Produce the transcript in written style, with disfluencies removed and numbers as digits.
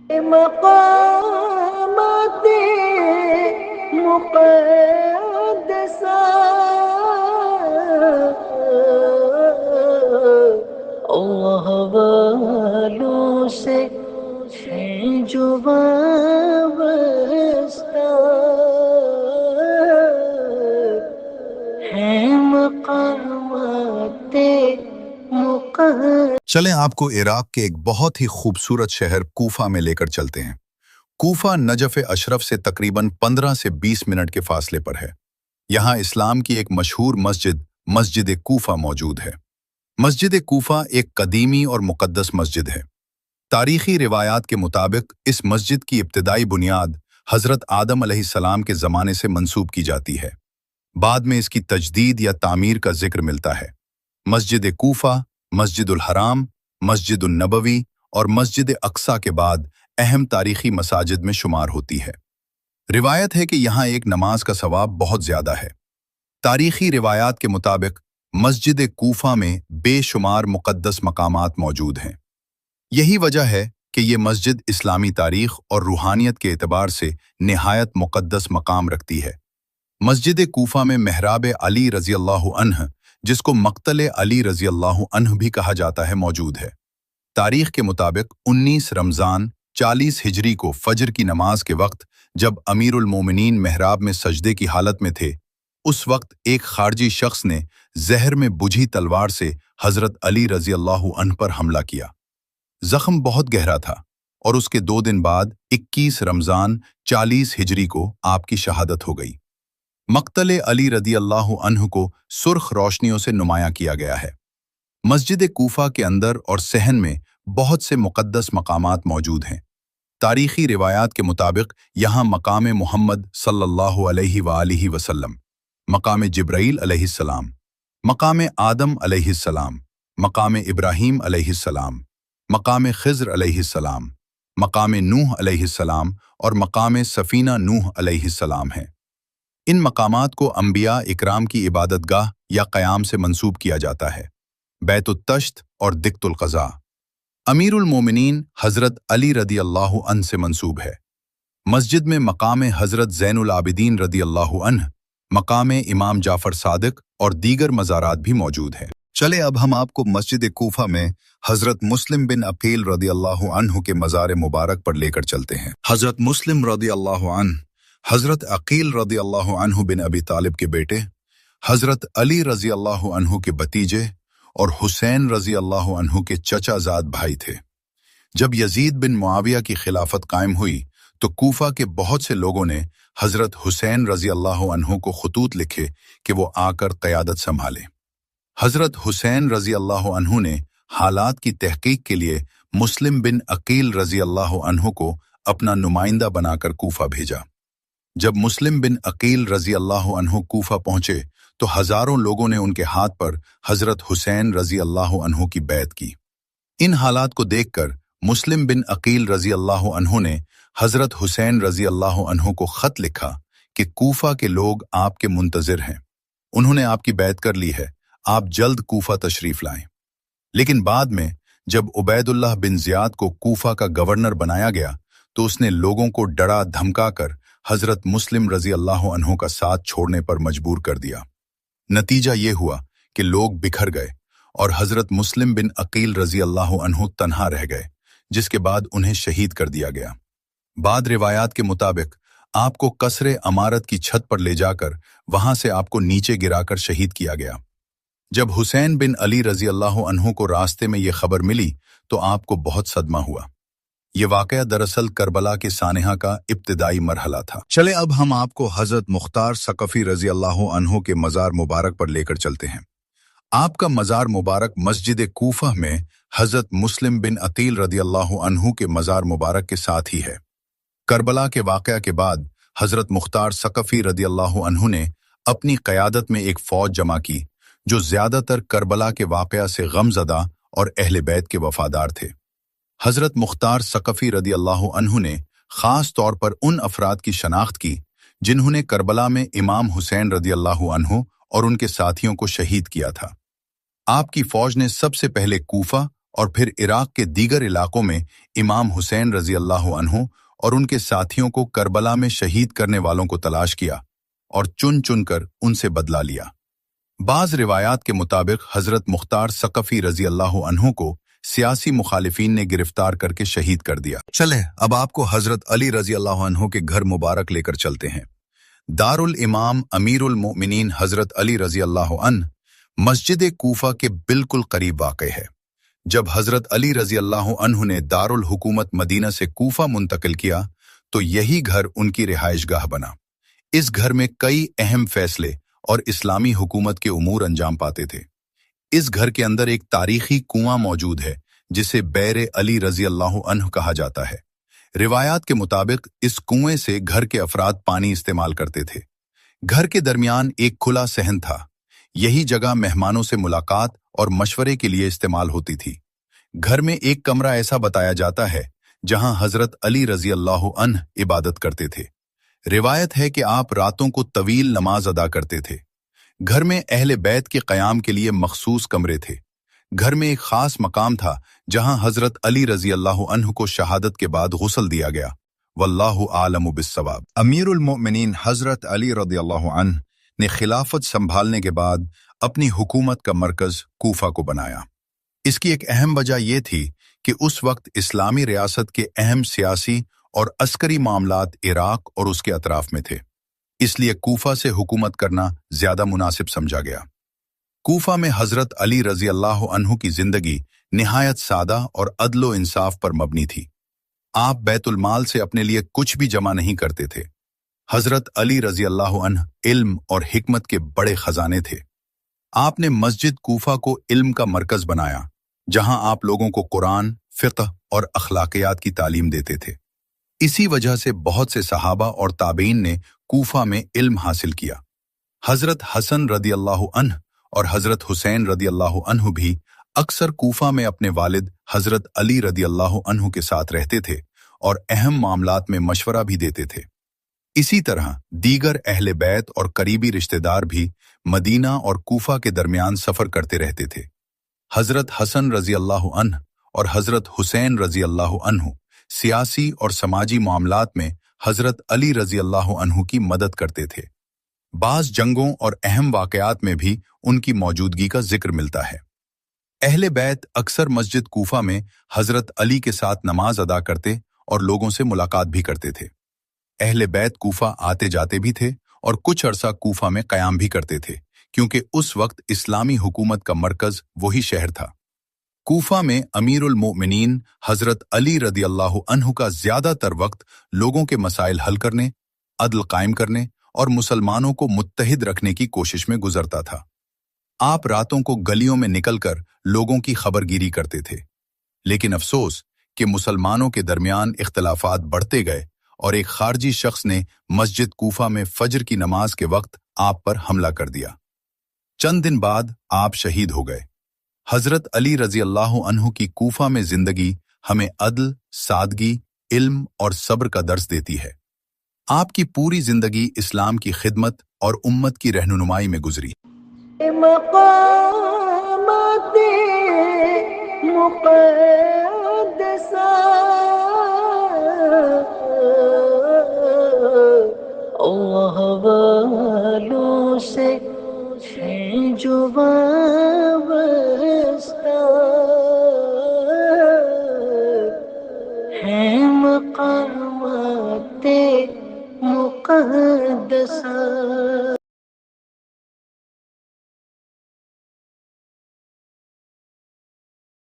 مقامات مقدسہ اللہ والوں سے ہے جو وابستہ، ہے مقامات مقدسہ۔ چلیں آپ کو عراق کے ایک بہت ہی خوبصورت شہر کوفہ میں لے کر چلتے ہیں۔ کوفہ نجف اشرف سے تقریباً 15 سے 20 منٹ کے فاصلے پر ہے۔ یہاں اسلام کی ایک مشہور مسجد کوفہ موجود ہے۔ مسجد کوفہ ایک قدیمی اور مقدس مسجد ہے۔ تاریخی روایات کے مطابق اس مسجد کی ابتدائی بنیاد حضرت آدم علیہ السلام کے زمانے سے منسوب کی جاتی ہے۔ بعد میں اس کی تجدید یا تعمیر کا ذکر ملتا ہے۔ مسجد کوفہ، مسجد الحرام، مسجد النبوی اور مسجد اقصیٰ کے بعد اہم تاریخی مساجد میں شمار ہوتی ہے۔ روایت ہے کہ یہاں ایک نماز کا ثواب بہت زیادہ ہے۔ تاریخی روایات کے مطابق مسجد کوفہ میں بے شمار مقدس مقامات موجود ہیں۔ یہی وجہ ہے کہ یہ مسجد اسلامی تاریخ اور روحانیت کے اعتبار سے نہایت مقدس مقام رکھتی ہے۔ مسجد کوفہ میں محراب علی رضی اللہ عنہ، جس کو مقتل علی رضی اللہ عنہ بھی کہا جاتا ہے، موجود ہے۔ تاریخ کے مطابق 19 رمضان 40 ہجری کو فجر کی نماز کے وقت جب امیر المومنین محراب میں سجدے کی حالت میں تھے، اس وقت ایک خارجی شخص نے زہر میں بجھی تلوار سے حضرت علی رضی اللہ عنہ پر حملہ کیا۔ زخم بہت گہرا تھا اور اس کے 2 دن بعد 21 رمضان 40 ہجری کو آپ کی شہادت ہو گئی۔ مقتل علی رضی اللہ عنہ کو سرخ روشنیوں سے نمایاں کیا گیا ہے۔ مسجد کوفہ کے اندر اور صحن میں بہت سے مقدس مقامات موجود ہیں۔ تاریخی روایات کے مطابق یہاں مقام محمد صلی اللہ علیہ وآلہ وسلم، مقام جبرائیل علیہ السلام، مقام آدم علیہ السلام، مقام ابراہیم علیہ السلام، مقام خضر علیہ السلام، مقام نوح علیہ السلام اور مقام سفینہ نوح علیہ السلام ہیں۔ ان مقامات کو انبیاء اکرام کی عبادت گاہ یا قیام سے منسوب کیا جاتا ہے۔ بیت التشت اور دکت القضاء امیر المومنین حضرت علی رضی اللہ عنہ سے منسوب ہے۔ مسجد میں مقام حضرت زین العابدین رضی اللہ عنہ، مقام امام جعفر صادق اور دیگر مزارات بھی موجود ہیں۔ چلے اب ہم آپ کو مسجد کوفہ میں حضرت مسلم بن عقیل رضی اللہ عنہ کے مزار مبارک پر لے کر چلتے ہیں۔ حضرت مسلم رضی اللہ عنہ حضرت عقیل رضی اللہ عنہ بن ابی طالب کے بیٹے، حضرت علی رضی اللہ عنہ کے بھتیجے اور حسین رضی اللہ عنہ کے چچا زاد بھائی تھے۔ جب یزید بن معاویہ کی خلافت قائم ہوئی تو کوفہ کے بہت سے لوگوں نے حضرت حسین رضی اللہ عنہ کو خطوط لکھے کہ وہ آ کر قیادت سنبھالے۔ حضرت حسین رضی اللہ عنہ نے حالات کی تحقیق کے لیے مسلم بن عقیل رضی اللہ عنہ کو اپنا نمائندہ بنا کر کوفہ بھیجا۔ جب مسلم بن عقیل رضی اللہ عنہ کوفہ پہنچے تو ہزاروں لوگوں نے ان کے ہاتھ پر حضرت حسین رضی اللہ عنہ کی بیعت کی۔ ان حالات کو دیکھ کر مسلم بن عقیل رضی اللہ عنہ نے حضرت حسین رضی اللہ عنہ کو خط لکھا کہ کوفہ کے لوگ آپ کے منتظر ہیں، انہوں نے آپ کی بیعت کر لی ہے، آپ جلد کوفہ تشریف لائیں۔ لیکن بعد میں جب عبید اللہ بن زیاد کو کوفہ کا گورنر بنایا گیا تو اس نے لوگوں کو ڈرا دھمکا کر حضرت مسلم رضی اللہ عنہ کا ساتھ چھوڑنے پر مجبور کر دیا۔ نتیجہ یہ ہوا کہ لوگ بکھر گئے اور حضرت مسلم بن عقیل رضی اللہ عنہ تنہا رہ گئے، جس کے بعد انہیں شہید کر دیا گیا۔ بعد روایات کے مطابق آپ کو قصر عمارت کی چھت پر لے جا کر وہاں سے آپ کو نیچے گرا کر شہید کیا گیا۔ جب حسین بن علی رضی اللہ عنہ کو راستے میں یہ خبر ملی تو آپ کو بہت صدمہ ہوا۔ یہ واقعہ دراصل کربلا کے سانحہ کا ابتدائی مرحلہ تھا۔ چلے اب ہم آپ کو حضرت مختار ثقفی رضی اللہ عنہ کے مزار مبارک پر لے کر چلتے ہیں۔ آپ کا مزار مبارک مسجد کوفہ میں حضرت مسلم بن عقیل رضی اللہ عنہ کے مزار مبارک کے ساتھ ہی ہے۔ کربلا کے واقعہ کے بعد حضرت مختار ثقفی رضی اللہ عنہ نے اپنی قیادت میں ایک فوج جمع کی جو زیادہ تر کربلا کے واقعہ سے غم زدہ اور اہل بیت کے وفادار تھے۔ حضرت مختار ثقفی رضی اللہ عنہ نے خاص طور پر ان افراد کی شناخت کی جنہوں نے کربلا میں امام حسین رضی اللہ عنہ اور ان کے ساتھیوں کو شہید کیا تھا۔ آپ کی فوج نے سب سے پہلے کوفہ اور پھر عراق کے دیگر علاقوں میں امام حسین رضی اللہ عنہ اور ان کے ساتھیوں کو کربلا میں شہید کرنے والوں کو تلاش کیا اور چن چن کر ان سے بدلہ لیا۔ بعض روایات کے مطابق حضرت مختار ثقفی رضی اللہ عنہ کو سیاسی مخالفین نے گرفتار کر کے شہید کر دیا۔ چلیں اب آپ کو حضرت علی رضی اللہ عنہ کے گھر مبارک لے کر چلتے ہیں۔ دارالامام امیر المؤمنین حضرت علی رضی اللہ عنہ مسجد کوفہ کے بالکل قریب واقع ہے۔ جب حضرت علی رضی اللہ عنہ نے دارالحکومت مدینہ سے کوفہ منتقل کیا تو یہی گھر ان کی رہائش گاہ بنا۔ اس گھر میں کئی اہم فیصلے اور اسلامی حکومت کے امور انجام پاتے تھے۔ اس گھر کے اندر ایک تاریخی کنواں موجود ہے جسے بئر علی رضی اللہ عنہ کہا جاتا ہے۔ روایات کے مطابق اس کنویں سے گھر کے افراد پانی استعمال کرتے تھے۔ گھر کے درمیان ایک کھلا صحن تھا۔ یہی جگہ مہمانوں سے ملاقات اور مشورے کے لیے استعمال ہوتی تھی۔ گھر میں ایک کمرہ ایسا بتایا جاتا ہے جہاں حضرت علی رضی اللہ عنہ عبادت کرتے تھے۔ روایت ہے کہ آپ راتوں کو طویل نماز ادا کرتے تھے۔ گھر میں اہل بیت کے قیام کے لیے مخصوص کمرے تھے۔ گھر میں ایک خاص مقام تھا جہاں حضرت علی رضی اللہ عنہ کو شہادت کے بعد غسل دیا گیا۔ واللہ عالم بالصواب۔ امیر المؤمنین حضرت علی رضی اللہ عنہ نے خلافت سنبھالنے کے بعد اپنی حکومت کا مرکز کوفہ کو بنایا۔ اس کی ایک اہم وجہ یہ تھی کہ اس وقت اسلامی ریاست کے اہم سیاسی اور عسکری معاملات عراق اور اس کے اطراف میں تھے، اس لیے کوفہ سے حکومت کرنا زیادہ مناسب سمجھا گیا۔ کوفہ میں حضرت علی رضی اللہ عنہ کی زندگی نہایت سادہ اور عدل و انصاف پر مبنی تھی۔ آپ بیت المال سے اپنے لیے کچھ بھی جمع نہیں کرتے تھے۔ حضرت علی رضی اللہ عنہ علم اور حکمت کے بڑے خزانے تھے۔ آپ نے مسجد کوفہ کو علم کا مرکز بنایا، جہاں آپ لوگوں کو قرآن، فقہ اور اخلاقیات کی تعلیم دیتے تھے۔ اسی وجہ سے بہت سے صحابہ اور تابعین نے کوفہ میں علم حاصل کیا۔ حضرت حسن رضی اللہ عنہ اور حضرت حسین رضی اللہ عنہ بھی اکثر کوفہ میں اپنے والد حضرت علی رضی اللہ عنہ کے ساتھ رہتے تھے اور اہم معاملات میں مشورہ بھی دیتے تھے۔ اسی طرح دیگر اہل بیت اور قریبی رشتہ دار بھی مدینہ اور کوفہ کے درمیان سفر کرتے رہتے تھے۔ حضرت حسن رضی اللہ عنہ اور حضرت حسین رضی اللہ عنہ سیاسی اور سماجی معاملات میں حضرت علی رضی اللہ عنہ کی مدد کرتے تھے۔ بعض جنگوں اور اہم واقعات میں بھی ان کی موجودگی کا ذکر ملتا ہے۔ اہل بیت اکثر مسجد کوفہ میں حضرت علی کے ساتھ نماز ادا کرتے اور لوگوں سے ملاقات بھی کرتے تھے۔ اہل بیت کوفہ آتے جاتے بھی تھے اور کچھ عرصہ کوفہ میں قیام بھی کرتے تھے، کیونکہ اس وقت اسلامی حکومت کا مرکز وہی شہر تھا۔ کوفہ میں امیر المؤمنین حضرت علی رضی اللہ عنہ کا زیادہ تر وقت لوگوں کے مسائل حل کرنے، عدل قائم کرنے اور مسلمانوں کو متحد رکھنے کی کوشش میں گزرتا تھا۔ آپ راتوں کو گلیوں میں نکل کر لوگوں کی خبر گیری کرتے تھے، لیکن افسوس کہ مسلمانوں کے درمیان اختلافات بڑھتے گئے اور ایک خارجی شخص نے مسجد کوفہ میں فجر کی نماز کے وقت آپ پر حملہ کر دیا۔ چند دن بعد آپ شہید ہو گئے۔ حضرت علی رضی اللہ عنہ کی کوفہ میں زندگی ہمیں عدل، سادگی، علم اور صبر کا درس دیتی ہے۔ آپ کی پوری زندگی اسلام کی خدمت اور امت کی رہنمائی میں گزری۔ مقامات مقدسہ اللہ والوں سے ہے جو وابستہ، ہے مقامات مقدسہ